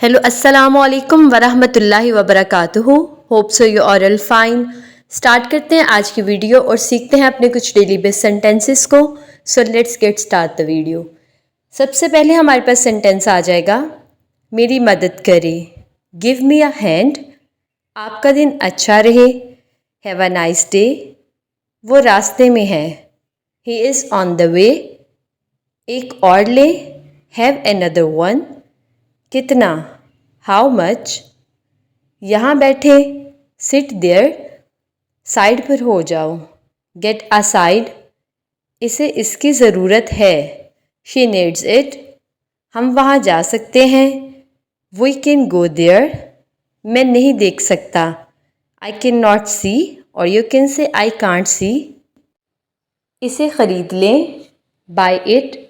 Hello अस्सलाम वालेकुम वरहमतुल्लाहि वबरकातुहू। Hope so you are all fine. Start करते हैं आज की वीडियो और सीखते हैं अपने कुछ डेली बेस सेंटेंसेस को। So let's get start the video. सबसे पहले हमारे पास सेंटेंस आ जाएगा मेरी मदद करे, गिव मी अ हैंड। आपका दिन अच्छा रहे, हैव अ नाइस डे। वो रास्ते में है, he is on the way. एक और ले, हैव अनदर वन। कितना, हाउ मच। यहाँ बैठे, सिट देयर। साइड पर हो जाओ, गेट अ साइड। इसे इसकी ज़रूरत है, शी नीड्स इट। हम वहाँ जा सकते हैं, वी कैन गो देयर। मैं नहीं देख सकता, आई कैन नॉट सी, और you can say I can't see. इसे ख़रीद लें, बाय इट।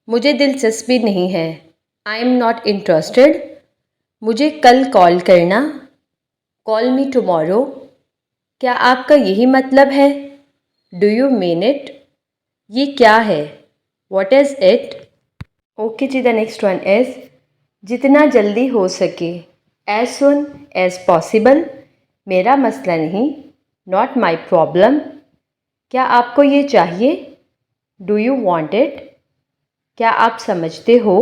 मुझे दिलचस्पी नहीं है, आई एम नॉट इंटरेस्टेड। मुझे कल कॉल करना, कॉल मी टुमारो। क्या आपका यही मतलब है, डू यू मीन इट। ये क्या है, what is it. Okay ji, the next one is जितना जल्दी हो सके, एज सुन एज पॉसिबल। मेरा मसला नहीं, नॉट माई प्रॉब्लम। क्या आपको ये चाहिए, डू यू वॉन्ट इट। क्या आप समझते हो,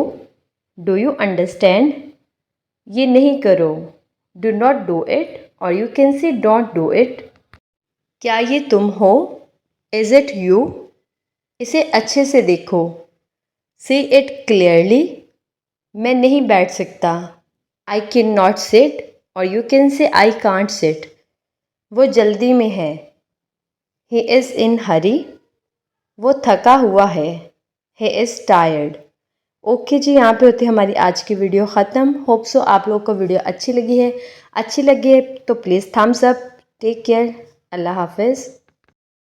डू यू अंडरस्टैंड। ये नहीं करो, डू नॉट डू इट, और you can say don't do it. क्या ये तुम हो, इज़ इट यू। इसे अच्छे से देखो, सी इट क्लियरली। मैं नहीं बैठ सकता, आई कैन नॉट सिट, और you can say I can't sit. वो जल्दी में है, ही इज़ इन हरी। वो थका हुआ है, ही इज़ टायर्ड। ओके जी, यहाँ पे होती है हमारी आज की वीडियो ख़त्म। होप सो आप लोगों को वीडियो अच्छी लगी है। अच्छी लगी है तो please thumbs up. Take care, अल्लाह हाफिज़।